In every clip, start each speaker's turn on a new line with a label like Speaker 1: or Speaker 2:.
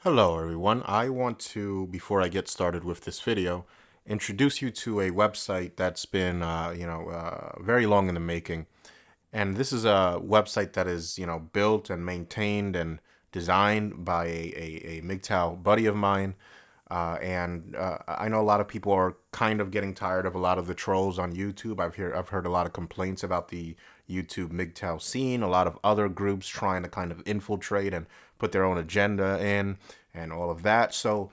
Speaker 1: Hello everyone. I want to, before I get started with this video, introduce you to a website that's been, very long in the making. And this is a website that is, built and maintained and designed by a mgtow buddy of mine. And I know a lot of people are kind of getting tired of a lot of the trolls on YouTube. I've heard a lot of complaints about the YouTube mgtow scene. A lot of other groups trying to kind of infiltrate and put their own agenda in and all of that. So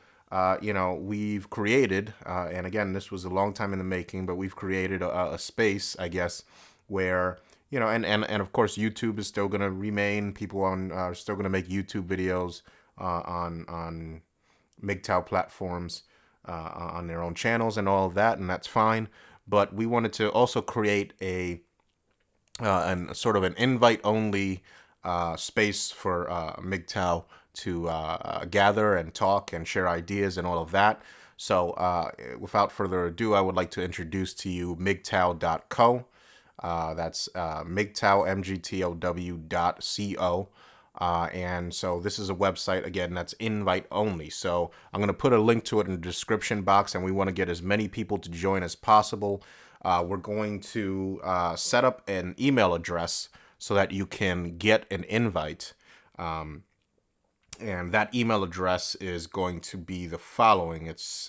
Speaker 1: we've created, and again, this was a long time in the making, but we've created a space, I guess, where and of course YouTube is still going to remain. People are still going to make YouTube videos on mgtow platforms on their own channels and all of that, and that's fine. But we wanted to also create a sort of an invite-only space for mgtow to gather and talk and share ideas and all of that. So without further ado, I would like to introduce to you mgtow.co. That's mgtow.barbar. And so this is a website, again, that's invite only. So I'm going to put a link to it in the description box, and we want to get as many people to join as possible. We're going to set up an email address so that you can get an invite. And that email address is going to be the following. It's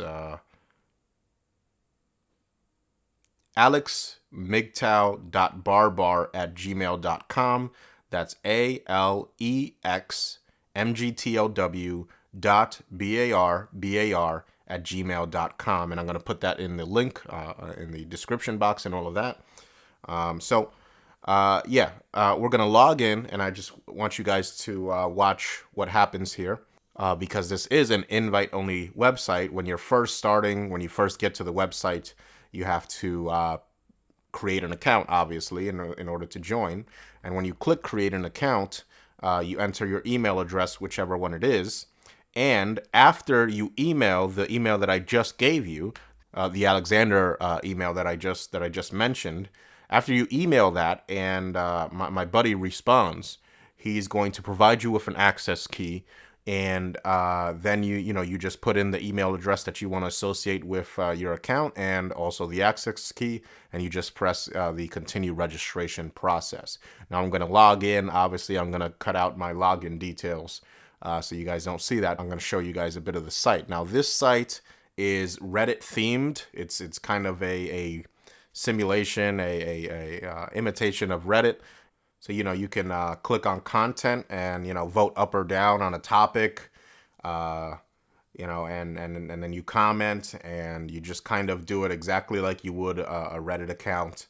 Speaker 1: alexmgtow.barbar@gmail.com. That's alexmgtow.barbar@gmail.com. And I'm going to put that in the link in the description box and all of that. We're going to log in, and I just want you guys to watch what happens here. Because this is an invite-only website. When you're first starting, when you first get to the website, you have to create an account, obviously, in order to join. And when you click create an account, you enter your email address, whichever one it is. And after you email the email that I just gave you, the Alexander email that I just mentioned, after you email that and my buddy responds, he's going to provide you with an access key. And then you just put in the email address that you want to associate with your account and also the access key, and you just press the continue registration process. Now I'm going to log in. Obviously, I'm going to cut out my login details so you guys don't see that. I'm going to show you guys a bit of the site. Now this site is Reddit themed. It's kind of a simulation, a imitation of Reddit. So, you can click on content and, vote up or down on a topic, and then you comment, and you just kind of do it exactly like you would a Reddit account.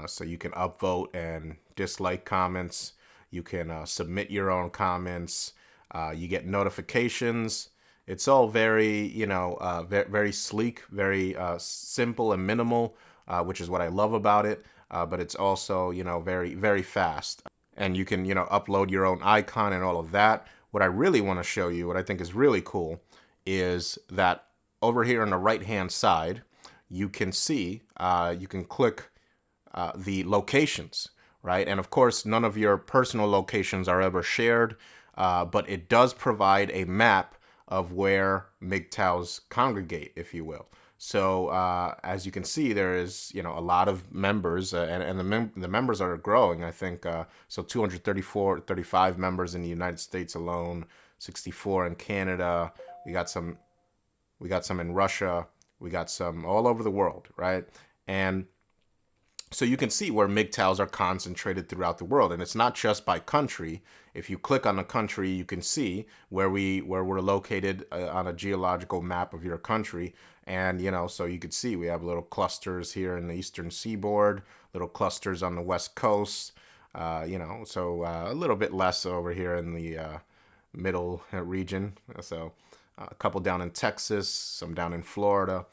Speaker 1: So you can upvote and dislike comments. You can submit your own comments. You get notifications. It's all very, very sleek, very simple and minimal, which is what I love about it. But it's also, very, very fast. And you can, upload your own icon and all of that. What I really want to show you, what I think is really cool, is that over here on the right-hand side, you can see, you can click the locations, right? And of course, none of your personal locations are ever shared, but it does provide a map of where mgtows congregate, if you will. So as you can see, there is a lot of members, and the members are growing. I think so 35 members in the United States alone, 64 in Canada. We got some in Russia. We got some all over the world, right? And so you can see where mgtows are concentrated throughout the world, and it's not just by country. If you click on a country, you can see where we're located on a geological map of your country. And so you can see we have little clusters here in the eastern seaboard, little clusters on the west coast. So a little bit less over here in the middle region. So a couple down in Texas, some down in Florida.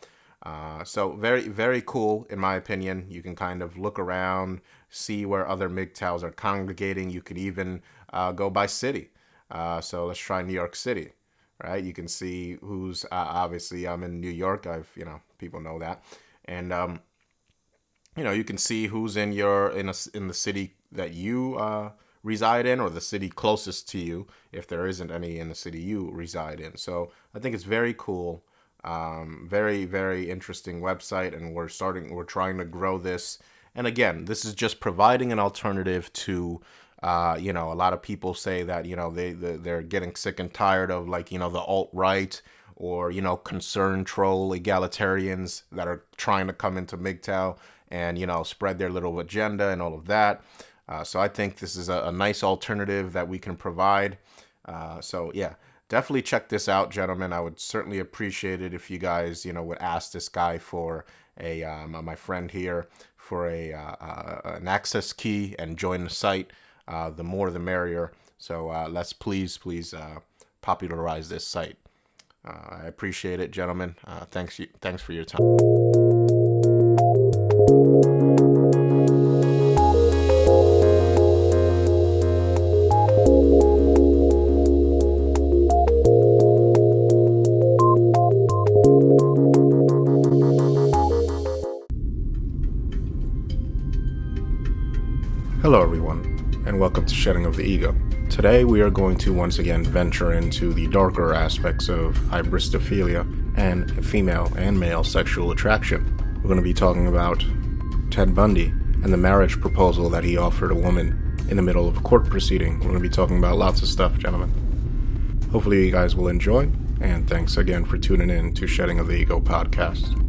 Speaker 1: So very, very cool, in my opinion. You can kind of look around, see where other mgtows are congregating. You could even go by city. So let's try New York City, right? You can see who's, obviously I'm in New York. People know that. And, you can see who's in the city that you reside in, or the city closest to you if there isn't any in the city you reside in. So I think it's very cool. Very, very interesting website, and we're trying to grow this. And again, this is just providing an alternative to, a lot of people say that, they're getting sick and tired of, like, the alt-right or, concerned troll egalitarians that are trying to come into mgtow and, spread their little agenda and all of that. So I think this is a nice alternative that we can provide. So yeah, definitely check this out, gentlemen. I would certainly appreciate it if you guys, would ask this guy for my friend here, for an access key and join the site. The more the merrier. So let's please popularize this site. I appreciate it, gentlemen. Thanks for your time. Hello, everyone, and welcome to Shedding of the Ego. Today we are going to once again venture into the darker aspects of hybristophilia and female and male sexual attraction. We're going to be talking about Ted Bundy and the marriage proposal that he offered a woman in the middle of a court proceeding. We're going to be talking about lots of stuff, gentlemen. Hopefully you guys will enjoy, and thanks again for tuning in to Shedding of the Ego podcast.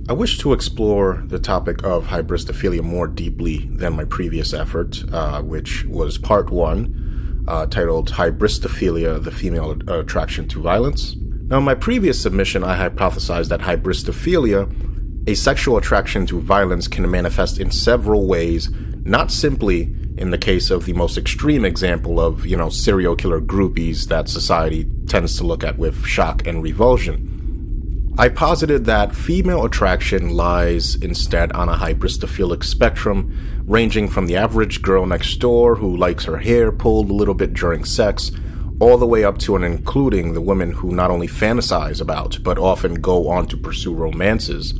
Speaker 1: I wish to explore the topic of hybristophilia more deeply than my previous effort, which was part 1, titled Hybristophilia, the Female Attraction to Violence. Now, in my previous submission, I hypothesized that hybristophilia, a sexual attraction to violence, can manifest in several ways, not simply in the case of the most extreme example of, serial killer groupies that society tends to look at with shock and revulsion. I posited that female attraction lies instead on a hybristophilic spectrum, ranging from the average girl next door who likes her hair pulled a little bit during sex, all the way up to and including the women who not only fantasize about, but often go on to pursue romances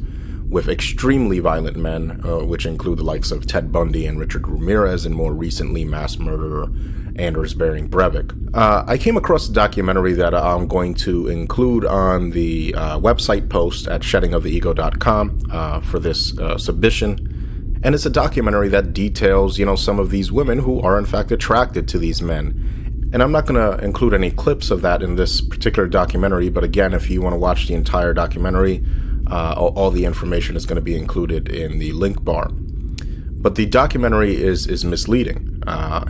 Speaker 1: with extremely violent men, which include the likes of Ted Bundy and Richard Ramirez, and more recently mass murderer Anders Behring Breivik. I came across a documentary that I'm going to include on the website post at sheddingoftheego.com for this submission. And it's a documentary that details, some of these women who are in fact attracted to these men. And I'm not going to include any clips of that in this particular documentary, but again, if you want to watch the entire documentary, all the information is going to be included in the link bar. But the documentary is misleading.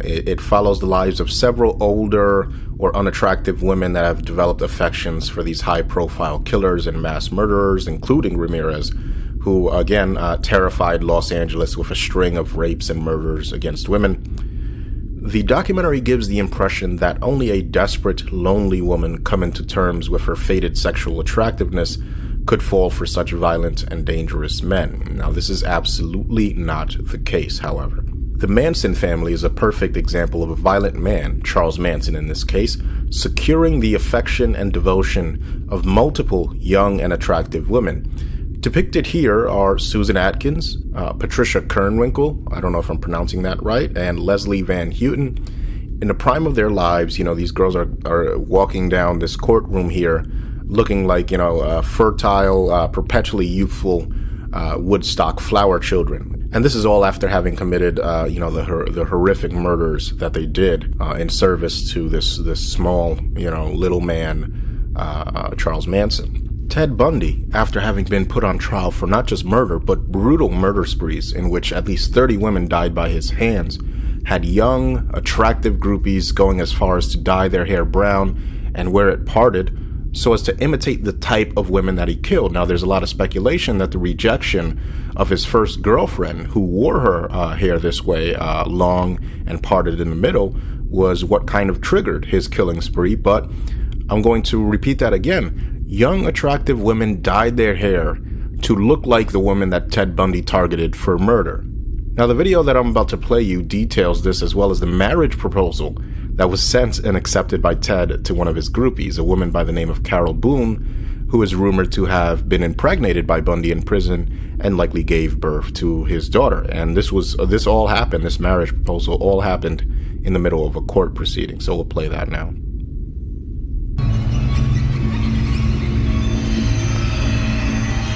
Speaker 1: It follows the lives of several older or unattractive women that have developed affections for these high-profile killers and mass murderers, including Ramirez, who, again, terrified Los Angeles with a string of rapes and murders against women. The documentary gives the impression that only a desperate, lonely woman coming to terms with her faded sexual attractiveness could fall for such violent and dangerous men. Now, this is absolutely not the case, however. The Manson family is a perfect example of a violent man, Charles Manson in this case, securing the affection and devotion of multiple young and attractive women. Depicted here are Susan Atkins, Patricia Kernwinkle, I don't know if I'm pronouncing that right, and Leslie Van Houten. In the prime of their lives, these girls are walking down this courtroom here looking like, fertile, perpetually youthful Woodstock flower children. And this is all after having committed, the horrific murders that they did in service to this small, little man, Charles Manson. Ted Bundy, after having been put on trial for not just murder, but brutal murder sprees in which at least 30 women died by his hands, had young, attractive groupies going as far as to dye their hair brown and wear it parted, so as to imitate the type of women that he killed. Now, there's a lot of speculation that the rejection of his first girlfriend, who wore her hair this way, long and parted in the middle, was what kind of triggered his killing spree. But I'm going to repeat that again. Young, attractive women dyed their hair to look like the woman that Ted Bundy targeted for murder. Now, the video that I'm about to play you details this, as well as the marriage proposal that was sent and accepted by Ted to one of his groupies, a woman by the name of Carol Boone, who is rumored to have been impregnated by Bundy in prison and likely gave birth to his daughter. And this marriage proposal all happened in the middle of a court proceeding. So we'll play that now.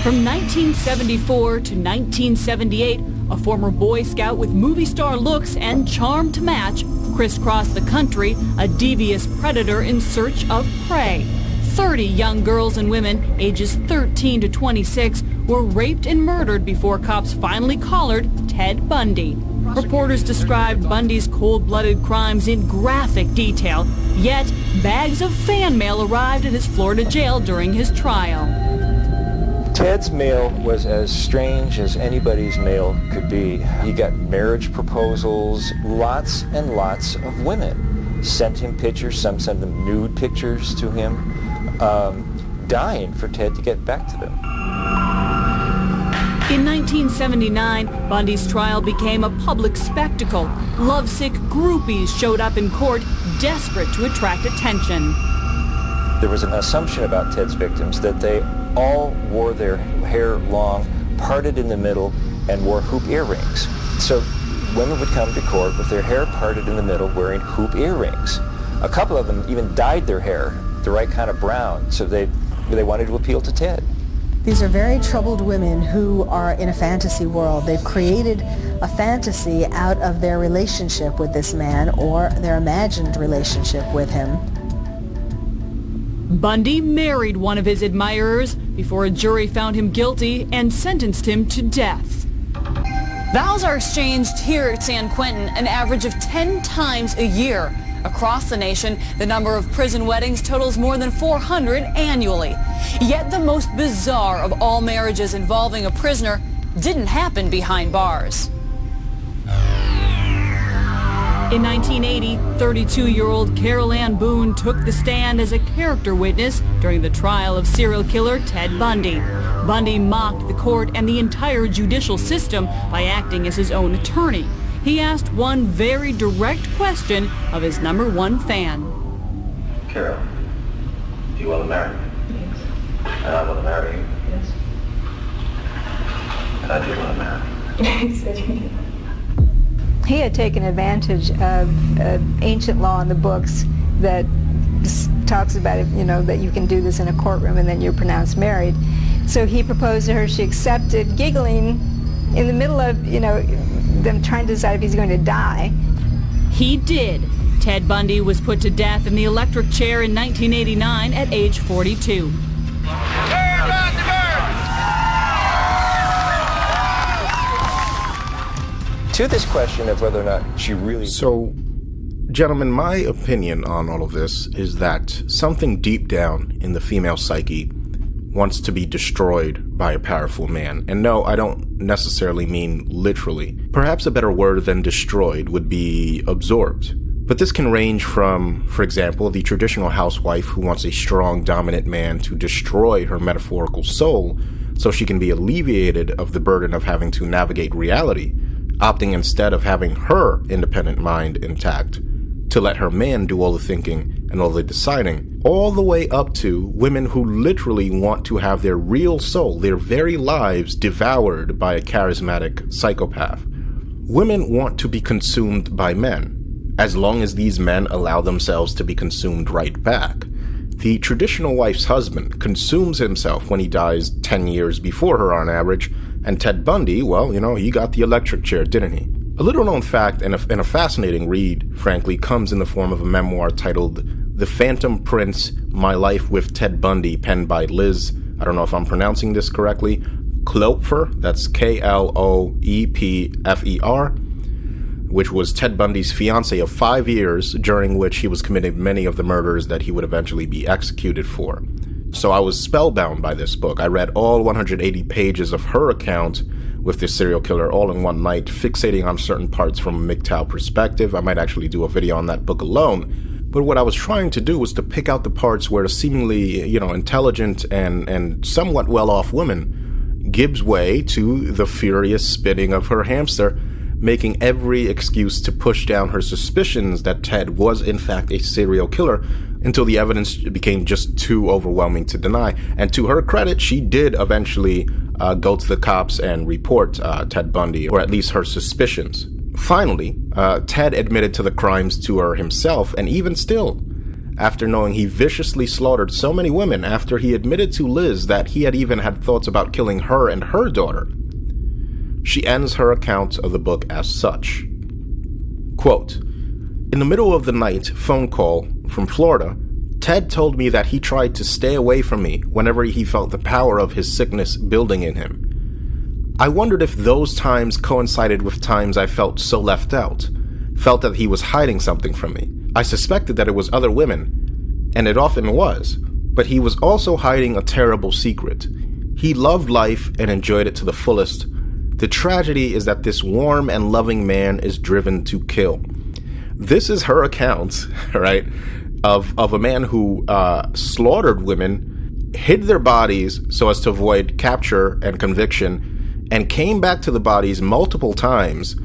Speaker 2: From 1974 to 1978, a former Boy Scout with movie star looks and charm to match crisscrossed the country, a devious predator in search of prey. 30 young girls and women, ages 13 to 26, were raped and murdered before cops finally collared Ted Bundy. Reporters described Bundy's cold-blooded crimes in graphic detail, yet bags of fan mail arrived at his Florida jail during his trial.
Speaker 3: Ted's mail was as strange as anybody's mail could be. He got marriage proposals, lots and lots of women sent him pictures, some sent them nude pictures to him, dying for Ted to get back to them.
Speaker 2: In 1979, Bundy's trial became a public spectacle. Lovesick groupies showed up in court, desperate to attract attention.
Speaker 3: There was an assumption about Ted's victims that they all wore their hair long, parted in the middle, and wore hoop earrings. So women would come to court with their hair parted in the middle, wearing hoop earrings. A couple of them even dyed their hair the right kind of brown, so they wanted to appeal to Ted.
Speaker 4: These are very troubled women who are in a fantasy world. They've created a fantasy out of their relationship with this man or their imagined relationship with him.
Speaker 2: Bundy married one of his admirers before a jury found him guilty and sentenced him to death. Vows are exchanged here at San Quentin an average of 10 times a year. Across the nation, the number of prison weddings totals more than 400 annually. Yet the most bizarre of all marriages involving a prisoner didn't happen behind bars. In 1980, 32-year-old Carol Ann Boone took the stand as a character witness during the trial of serial killer Ted Bundy. Bundy mocked the court and the entire judicial system by acting as his own attorney. He asked one very direct question of his number one fan.
Speaker 5: Carol, do you want to marry me?
Speaker 6: Yes.
Speaker 5: And I want to marry you?
Speaker 6: Yes.
Speaker 5: And I do want to marry you.
Speaker 6: He said you did.
Speaker 7: He had taken advantage of ancient law in the books that talks about it, that you can do this in a courtroom and then you're pronounced married. So he proposed to her, she accepted, giggling in the middle of, them trying to decide if he's going to die.
Speaker 2: He did. Ted Bundy was put to death in the electric chair in 1989 at age 42.
Speaker 3: To this question of whether or not she really...
Speaker 1: So, gentlemen, my opinion on all of this is that something deep down in the female psyche wants to be destroyed by a powerful man. And no, I don't necessarily mean literally. Perhaps a better word than destroyed would be absorbed. But this can range from, for example, the traditional housewife who wants a strong, dominant man to destroy her metaphorical soul so she can be alleviated of the burden of having to navigate reality, opting instead of having her independent mind intact to let her man do all the thinking and all the deciding, all the way up to women who literally want to have their real soul, their very lives, devoured by a charismatic psychopath. Women want to be consumed by men, as long as these men allow themselves to be consumed right back. The traditional wife's husband consumes himself when he dies 10 years before her on average, and Ted Bundy, well, he got the electric chair, didn't he? A little-known fact and a fascinating read, frankly, comes in the form of a memoir titled The Phantom Prince, My Life with Ted Bundy, penned by Liz, I don't know if I'm pronouncing this correctly, Kloepfer, that's Kloepfer, which was Ted Bundy's fiancée of 5 years, during which he was committing many of the murders that he would eventually be executed for. So I was spellbound by this book. I read all 180 pages of her account with this serial killer all in one night, fixating on certain parts from a mgtow perspective. I might actually do a video on that book alone. But what I was trying to do was to pick out the parts where a seemingly, intelligent and somewhat well-off woman gives way to the furious spinning of her hamster making every excuse to push down her suspicions that Ted was in fact a serial killer until the evidence became just too overwhelming to deny. And to her credit, she did eventually go to the cops and report Ted Bundy, or at least her suspicions. Finally, Ted admitted to the crimes to her himself, and even still, after knowing he viciously slaughtered so many women, after he admitted to Liz that he had even had thoughts about killing her and her daughter, she ends her account of the book as such. Quote, "In the middle of the night phone call from Florida, Ted told me that he tried to stay away from me whenever he felt the power of his sickness building in him. I wondered if those times coincided with times I felt so left out, felt that he was hiding something from me. I suspected that it was other women, and it often was, but he was also hiding a terrible secret. He loved life and enjoyed it to the fullest. The tragedy is that this warm and loving man is driven to kill." This is her account, right, of a man who slaughtered women, hid their bodies so as to avoid capture and conviction, and came back to the bodies multiple times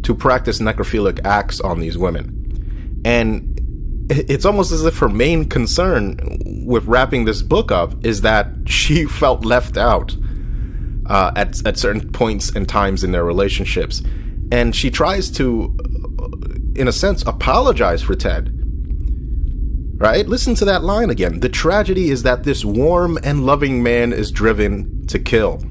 Speaker 1: to practice necrophilic acts on these women. And it's almost as if her main concern with wrapping this book up is that she felt left out at certain points and times in their relationships. And she tries to, in a sense, apologize for Ted. Right? Listen to that line again. The tragedy is that this warm and loving man is driven to kill.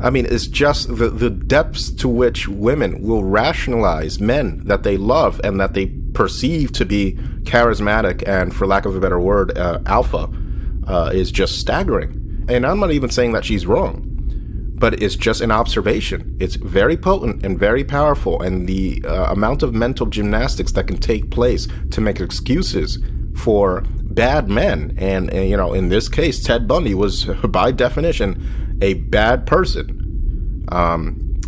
Speaker 1: I mean, it's just the depths to which women will rationalize men that they love and that they perceive to be charismatic and, for lack of a better word, alpha, is just staggering. And I'm not even saying that she's wrong, but it's just an observation. It's very potent and very powerful, and the amount of mental gymnastics that can take place to make excuses for bad men. And you know, in this case, Ted Bundy was, by definition, a bad person.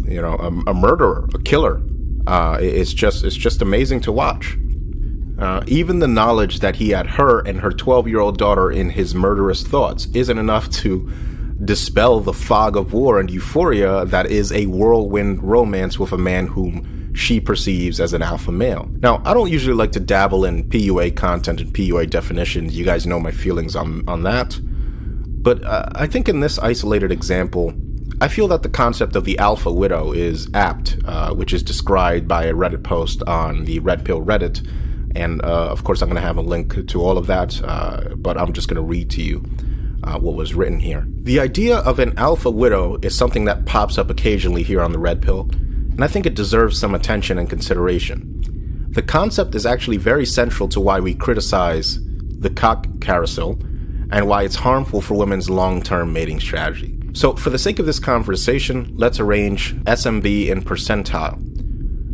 Speaker 1: You know, a murderer, a killer. It's just amazing to watch. Even the knowledge that he had her and her 12-year-old daughter in his murderous thoughts isn't enough to dispel the fog of war and euphoria that is a whirlwind romance with a man whom she perceives as an alpha male. Now, I don't usually like to dabble in PUA content and PUA definitions. You guys know my feelings on that. But I think in this isolated example, I feel that the concept of the alpha widow is apt, which is described by a Reddit post on the Red Pill Reddit. And of course, I'm going to have a link to all of that, but I'm just going to read to you what was written here. The idea of an alpha widow is something that pops up occasionally here on the Red Pill, and I think it deserves some attention and consideration. The concept is actually very central to why we criticize the cock carousel and why it's harmful for women's long-term mating strategy. So for the sake of this conversation, let's arrange SMV in percentile.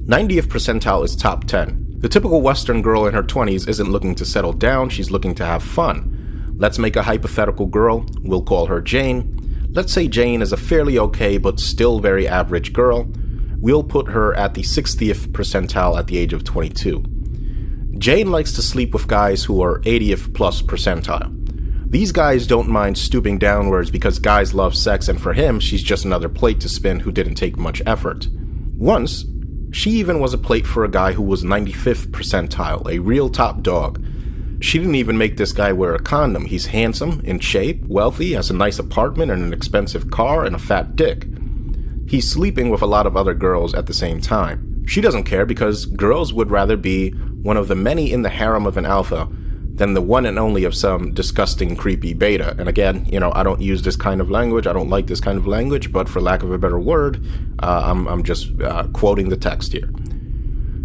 Speaker 1: 90th percentile is top 10. The typical Western girl in her 20s isn't looking to settle down, she's looking to have fun. Let's make a hypothetical girl, we'll call her Jane. Let's say Jane is a fairly okay but still very average girl. We'll put her at the 60th percentile at the age of 22. Jane likes to sleep with guys who are 80th plus percentile. These guys don't mind stooping downwards because guys love sex, and for him, she's just another plate to spin who didn't take much effort. Once, she even was a plate for a guy who was 95th percentile, a real top dog. She didn't even make this guy wear a condom. He's handsome, in shape, wealthy, has a nice apartment and an expensive car and a fat dick. He's sleeping with a lot of other girls at the same time. She doesn't care because girls would rather be one of the many in the harem of an alpha than the one and only of some disgusting, creepy beta. And again, you know, I don't use this kind of language. I don't like this kind of language, but for lack of a better word, I'm just quoting the text here.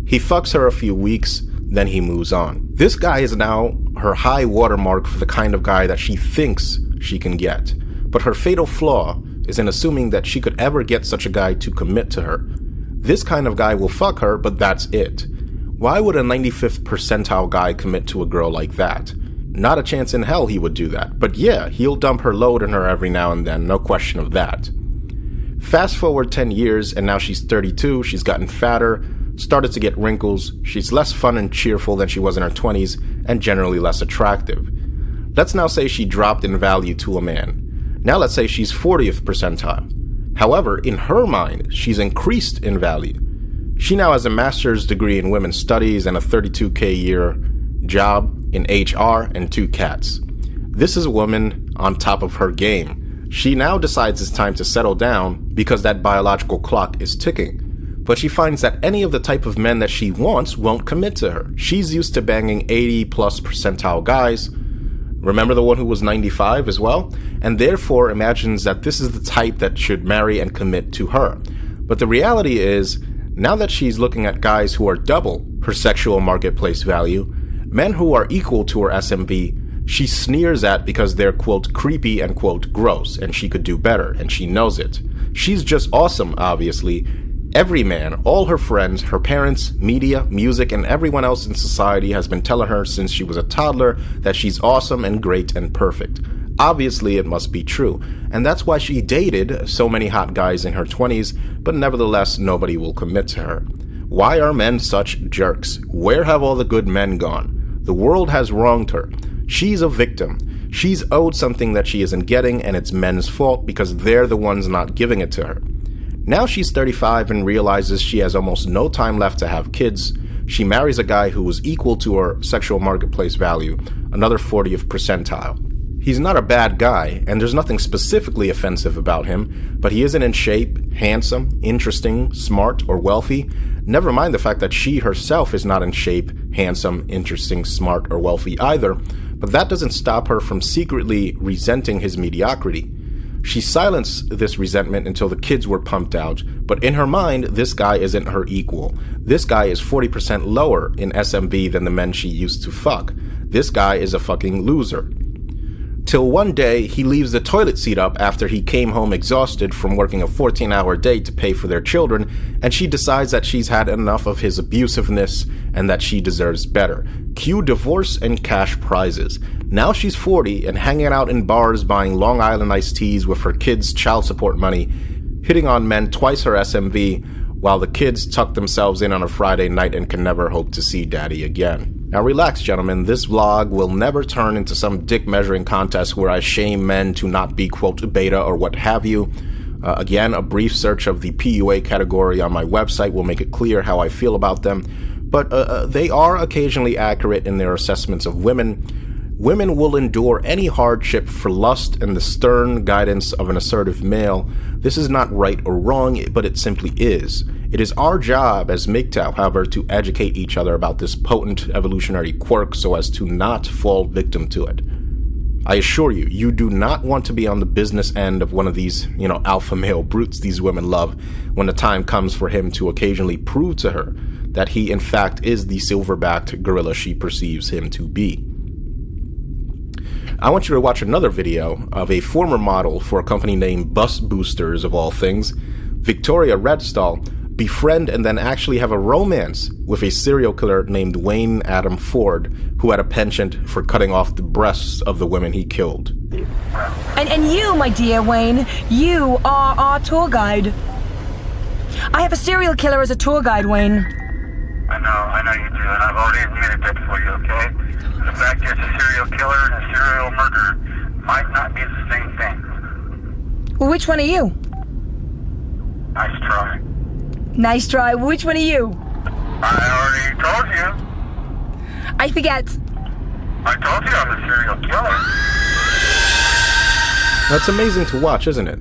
Speaker 1: He fucks her a few weeks, then he moves on. This guy is now her high watermark for the kind of guy that she thinks she can get. But her fatal flaw is in assuming that she could ever get such a guy to commit to her. This kind of guy will fuck her, but that's it. Why would a 95th percentile guy commit to a girl like that? Not a chance in hell he would do that. But yeah, he'll dump her load in her every now and then, no question of that. Fast forward 10 years, and now she's 32, she's gotten fatter, started to get wrinkles, she's less fun and cheerful than she was in her 20s, and generally less attractive. Let's now say she dropped in value to a man. Now let's say she's 40th percentile. However, in her mind, she's increased in value. She now has a master's degree in women's studies and a $32K a year job in HR and 2 cats. This is a woman on top of her game. She now decides it's time to settle down because that biological clock is ticking. But she finds that any of the type of men that she wants won't commit to her. She's used to banging 80 plus percentile guys. Remember the one who was 95 as well? And therefore imagines that this is the type that should marry and commit to her. But the reality is, now that she's looking at guys who are double her sexual marketplace value, men who are equal to her SMV, she sneers at because they're, quote, creepy and, quote, gross, and she could do better, and she knows it. She's just awesome, obviously. Every man, all her friends, her parents, media, music, and everyone else in society has been telling her since she was a toddler that she's awesome and great and perfect. Obviously, it must be true, and that's why she dated so many hot guys in her 20s, but nevertheless, nobody will commit to her. Why are men such jerks? Where have all the good men gone? The world has wronged her. She's a victim. She's owed something that she isn't getting, and it's men's fault because they're the ones not giving it to her. Now she's 35 and realizes she has almost no time left to have kids. She marries a guy who is equal to her sexual marketplace value, another 40th percentile. He's not a bad guy, and there's nothing specifically offensive about him, but he isn't in shape, handsome, interesting, smart, or wealthy. Never mind the fact that she herself is not in shape, handsome, interesting, smart, or wealthy either, but that doesn't stop her from secretly resenting his mediocrity. She silenced this resentment until the kids were pumped out, but in her mind, this guy isn't her equal. This guy is 40% lower in SMV than the men she used to fuck. This guy is a fucking loser. Till one day, he leaves the toilet seat up after he came home exhausted from working a 14-hour day to pay for their children, and she decides that she's had enough of his abusiveness and that she deserves better. Cue divorce and cash prizes. Now she's 40 and hanging out in bars buying Long Island iced teas with her kids' child support money, hitting on men twice her SMV, while the kids tuck themselves in on a Friday night and can never hope to see daddy again. Now relax, gentlemen, this vlog will never turn into some dick measuring contest where I shame men to not be, quote, beta or what have you. Again, a brief search of the PUA category on my website will make it clear how I feel about them, but they are occasionally accurate in their assessments of women. Women will endure any hardship for lust and the stern guidance of an assertive male. This is not right or wrong, but it simply is. It is our job as mgtow, however, to educate each other about this potent evolutionary quirk so as to not fall victim to it. I assure you, you do not want to be on the business end of one of these, alpha male brutes these women love when the time comes for him to occasionally prove to her that he in fact is the silverbacked gorilla she perceives him to be. I want you to watch another video of a former model for a company named Bus Boosters, of all things, Victoria Redstall, befriend and then actually have a romance with a serial killer named Wayne Adam Ford, who had a penchant for cutting off the breasts of the women he killed.
Speaker 6: And you, my dear Wayne, you are our tour guide. I have a serial killer as a tour guide, Wayne.
Speaker 8: I know you do, and I've already admitted that for you, okay? The fact is a serial killer and a serial murderer might not be the same thing.
Speaker 6: Well, which one are you?
Speaker 8: Nice try.
Speaker 6: Nice try. Which one are you?
Speaker 8: I already told you.
Speaker 6: I forget.
Speaker 8: I told you I'm a serial killer.
Speaker 1: That's amazing to watch, isn't it?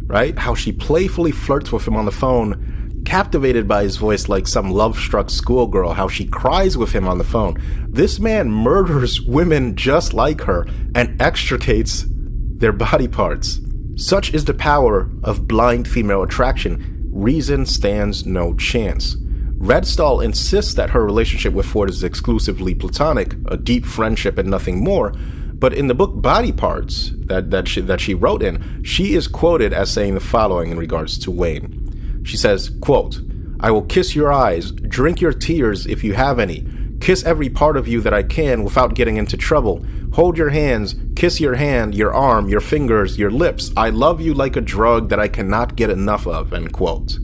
Speaker 1: Right? How she playfully flirts with him on the phone, captivated by his voice like some love-struck schoolgirl, how she cries with him on the phone. This man murders women just like her and extricates their body parts. Such is the power of blind female attraction. Reason stands no chance. Redstall insists that her relationship with Ford is exclusively platonic, a deep friendship and nothing more, but in the book Body Parts that she wrote in, she is quoted as saying the following in regards to Wayne. She says, quote, "I will kiss your eyes, drink your tears if you have any, kiss every part of you that I can without getting into trouble, hold your hands, kiss your hand, your arm, your fingers, your lips. I love you like a drug that I cannot get enough of," end quote.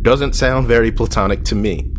Speaker 1: Doesn't sound very platonic to me.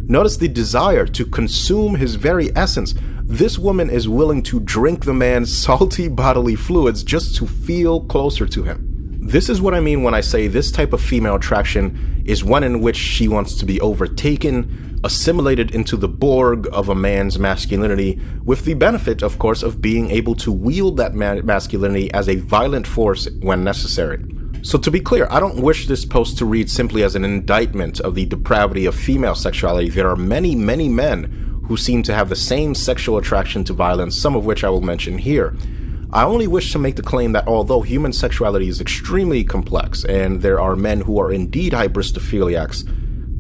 Speaker 1: Notice the desire to consume his very essence. This woman is willing to drink the man's salty bodily fluids just to feel closer to him. This is what I mean when I say this type of female attraction is one in which she wants to be overtaken, assimilated into the Borg of a man's masculinity, with the benefit, of course, of being able to wield that masculinity as a violent force when necessary. So to be clear, I don't wish this post to read simply as an indictment of the depravity of female sexuality. There are many, many men who seem to have the same sexual attraction to violence, some of which I will mention here. I only wish to make the claim that although human sexuality is extremely complex, and there are men who are indeed hybristophiliacs,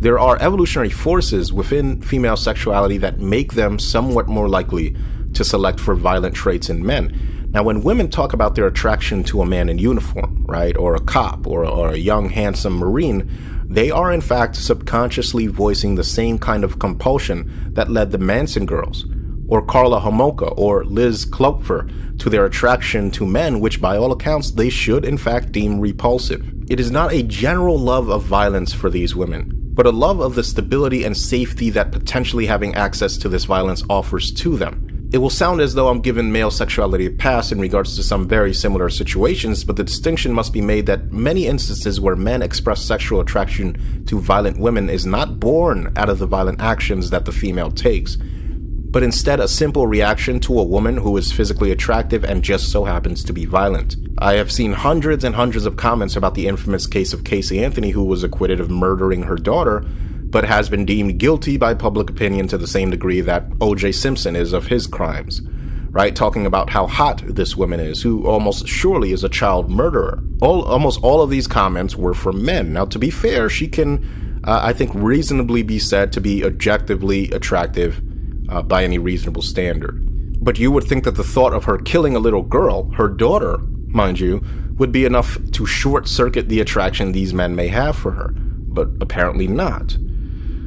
Speaker 1: there are evolutionary forces within female sexuality that make them somewhat more likely to select for violent traits in men. Now, when women talk about their attraction to a man in uniform, right, or a cop, or a young, handsome Marine, they are in fact subconsciously voicing the same kind of compulsion that led the Manson girls, or Karla Homolka, or Liz Klopfer to their attraction to men, which by all accounts they should in fact deem repulsive. It is not a general love of violence for these women, but a love of the stability and safety that potentially having access to this violence offers to them. It will sound as though I'm giving male sexuality a pass in regards to some very similar situations, but the distinction must be made that many instances where men express sexual attraction to violent women is not born out of the violent actions that the female takes, but instead a simple reaction to a woman who is physically attractive and just so happens to be violent. I have seen hundreds and hundreds of comments about the infamous case of Casey Anthony, who was acquitted of murdering her daughter, but has been deemed guilty by public opinion to the same degree that O.J. Simpson is of his crimes, right? Talking about how hot this woman is, who almost surely is a child murderer. Almost all of these comments were from men. Now, to be fair, she can, I think, reasonably be said to be objectively attractive by any reasonable standard. But you would think that the thought of her killing a little girl, her daughter, mind you, would be enough to short-circuit the attraction these men may have for her, but apparently not.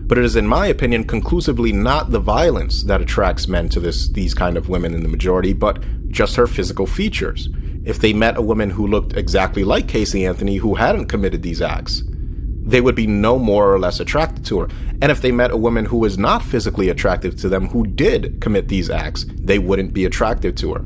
Speaker 1: But it is, in my opinion, conclusively not the violence that attracts men to these kind of women in the majority, but just her physical features. If they met a woman who looked exactly like Casey Anthony, who hadn't committed these acts, they would be no more or less attracted to her. And if they met a woman who was not physically attractive to them, who did commit these acts, they wouldn't be attracted to her.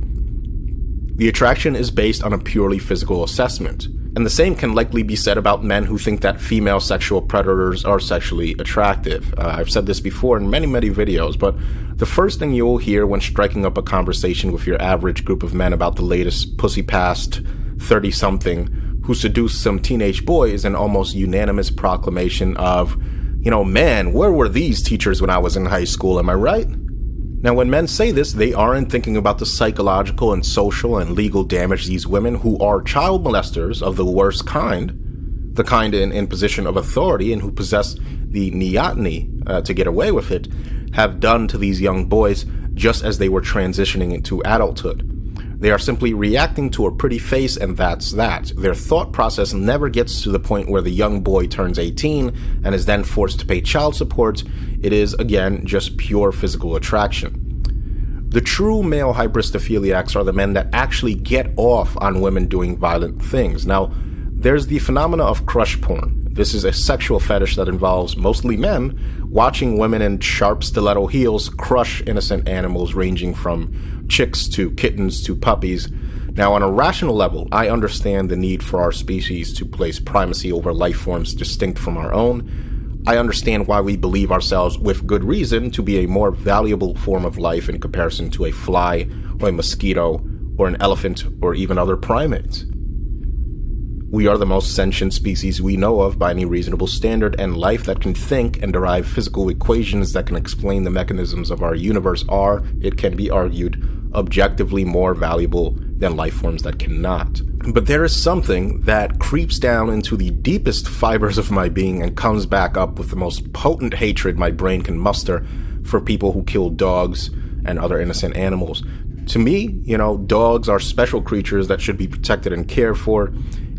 Speaker 1: The attraction is based on a purely physical assessment. And the same can likely be said about men who think that female sexual predators are sexually attractive. I've said this before in many, many videos, but the first thing you will hear when striking up a conversation with your average group of men about the latest pussy-past 30-something who seduced some teenage boy is an almost unanimous proclamation of, man, where were these teachers when I was in high school, am I right? Now, when men say this, they aren't thinking about the psychological and social and legal damage these women, who are child molesters of the worst kind, the kind in position of authority and who possess the neoteny to get away with it, have done to these young boys just as they were transitioning into adulthood. They are simply reacting to a pretty face, and that's that. Their thought process never gets to the point where the young boy turns 18 and is then forced to pay child support. It is, again, just pure physical attraction. The true male hybristophiliacs are the men that actually get off on women doing violent things. Now, there's the phenomena of crush porn. This is a sexual fetish that involves mostly men watching women in sharp stiletto heels crush innocent animals ranging from chicks to kittens to puppies. Now, on a rational level, I understand the need for our species to place primacy over life forms distinct from our own. I understand why we believe ourselves, with good reason, to be a more valuable form of life in comparison to a fly or a mosquito or an elephant or even other primates. We are the most sentient species we know of by any reasonable standard, and life that can think and derive physical equations that can explain the mechanisms of our universe are, it can be argued, objectively more valuable than life forms that cannot. But there is something that creeps down into the deepest fibers of my being and comes back up with the most potent hatred my brain can muster for people who kill dogs and other innocent animals. To me, dogs are special creatures that should be protected and cared for.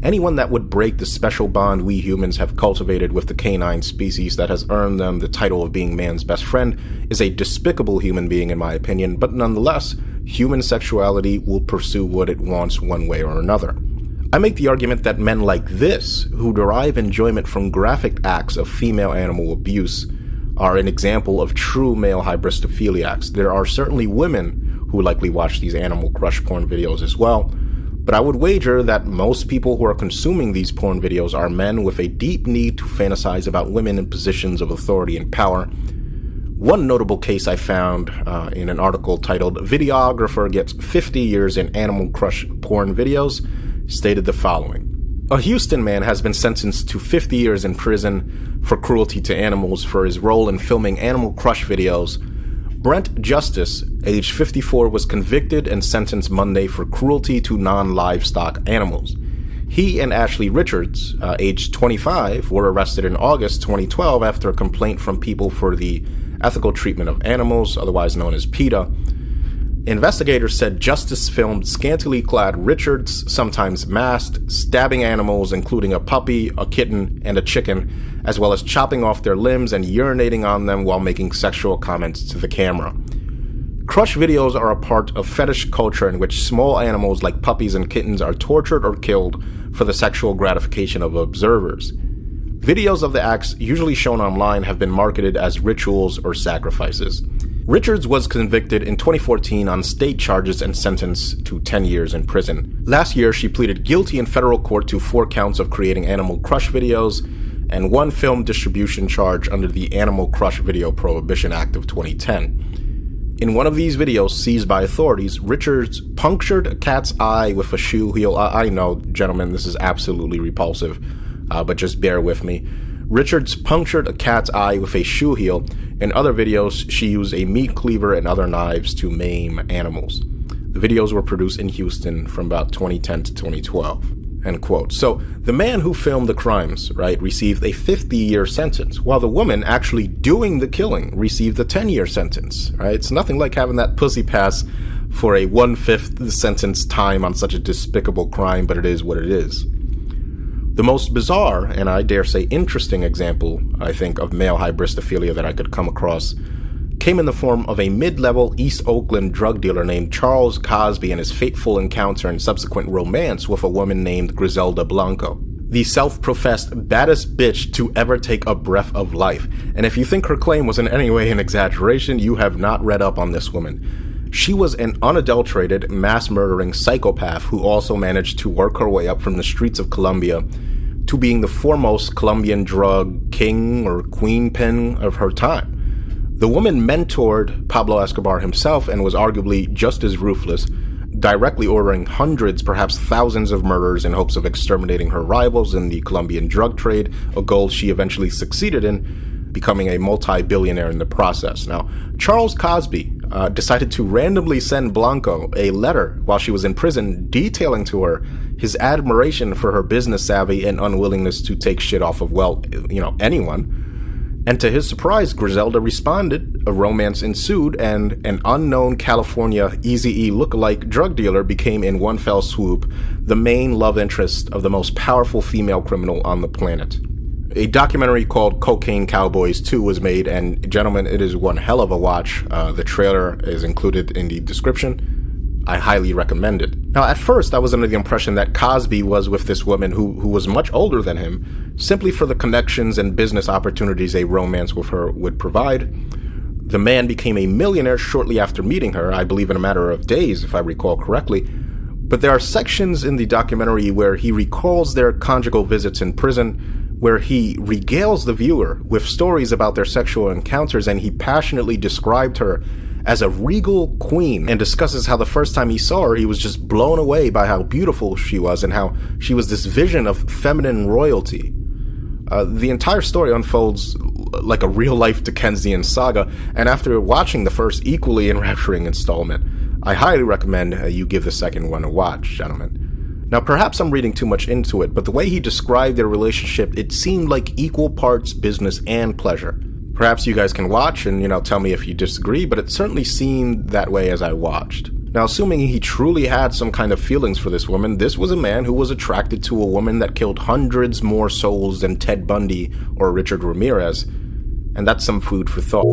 Speaker 1: Anyone that would break the special bond we humans have cultivated with the canine species that has earned them the title of being man's best friend is a despicable human being, in my opinion, but nonetheless, human sexuality will pursue what it wants one way or another. I make the argument that men like this, who derive enjoyment from graphic acts of female animal abuse, are an example of true male hybristophiliacs. There are certainly women who likely watch these animal crush porn videos as well, but I would wager that most people who are consuming these porn videos are men with a deep need to fantasize about women in positions of authority and power. One notable case I found in an article titled "Videographer Gets 50 Years in Animal Crush Porn Videos" stated the following. A Houston man has been sentenced to 50 years in prison for cruelty to animals for his role in filming Animal Crush videos. Brent Justice, age 54, was convicted and sentenced Monday for cruelty to non-livestock animals. He and Ashley Richards, age 25, were arrested in August 2012 after a complaint from People for the Ethical Treatment of Animals, otherwise known as PETA. Investigators said Justice filmed scantily clad Richards, sometimes masked, stabbing animals including a puppy, a kitten, and a chicken, as well as chopping off their limbs and urinating on them while making sexual comments to the camera. Crush videos are a part of fetish culture in which small animals like puppies and kittens are tortured or killed for the sexual gratification of observers. Videos of the acts usually shown online have been marketed as rituals or sacrifices. Richards was convicted in 2014 on state charges and sentenced to 10 years in prison. Last year, she pleaded guilty in federal court to 4 counts of creating Animal Crush videos and 1 film distribution charge under the Animal Crush Video Prohibition Act of 2010. In one of these videos seized by authorities, Richards punctured a cat's eye with a shoe heel. I know, gentlemen, this is absolutely repulsive, but just bear with me. Richards punctured a cat's eye with a shoe heel. In other videos, she used a meat cleaver and other knives to maim animals. The videos were produced in Houston from about 2010 to 2012. End quote. So the man who filmed the crimes, right, received a 50-year sentence, while the woman actually doing the killing received a 10-year sentence, right? It's nothing like having that pussy pass for a 1/5 sentence time on such a despicable crime, but it is what it is. The most bizarre, and I dare say interesting example, I think, of male hybristophilia that I could come across came in the form of a mid-level East Oakland drug dealer named Charles Cosby and his fateful encounter and subsequent romance with a woman named Griselda Blanco, the self-professed baddest bitch to ever take a breath of life. And if you think her claim was in any way an exaggeration, you have not read up on this woman. She was an unadulterated, mass-murdering psychopath who also managed to work her way up from the streets of Colombia to being the foremost Colombian drug king or queen pin of her time. The woman mentored Pablo Escobar himself and was arguably just as ruthless, directly ordering hundreds, perhaps thousands of murders in hopes of exterminating her rivals in the Colombian drug trade, a goal she eventually succeeded in, becoming a multi-billionaire in the process. Now, Charles Cosby decided to randomly send Blanco a letter while she was in prison detailing to her his admiration for her business savvy and unwillingness to take shit off of, well, anyone. And to his surprise, Griselda responded, a romance ensued, and an unknown California Eazy-E lookalike drug dealer became in one fell swoop the main love interest of the most powerful female criminal on the planet. A documentary called Cocaine Cowboys 2 was made, and gentlemen, it is one hell of a watch. The trailer is included in the description. I highly recommend it. Now, at first, I was under the impression that Cosby was with this woman who was much older than him, simply for the connections and business opportunities a romance with her would provide. The man became a millionaire shortly after meeting her, I believe in a matter of days, if I recall correctly. But there are sections in the documentary where he recalls their conjugal visits in prison, where he regales the viewer with stories about their sexual encounters, and he passionately described her as a regal queen and discusses how the first time he saw her, he was just blown away by how beautiful she was and how she was this vision of feminine royalty. The entire story unfolds like a real-life Dickensian saga, and after watching the first equally enrapturing installment, I highly recommend you give the second one a watch, gentlemen. Now, perhaps I'm reading too much into it, but the way he described their relationship, it seemed like equal parts business and pleasure. Perhaps you guys can watch and, tell me if you disagree, but it certainly seemed that way as I watched. Now, assuming he truly had some kind of feelings for this woman, this was a man who was attracted to a woman that killed hundreds more souls than Ted Bundy or Richard Ramirez, and that's some food for thought.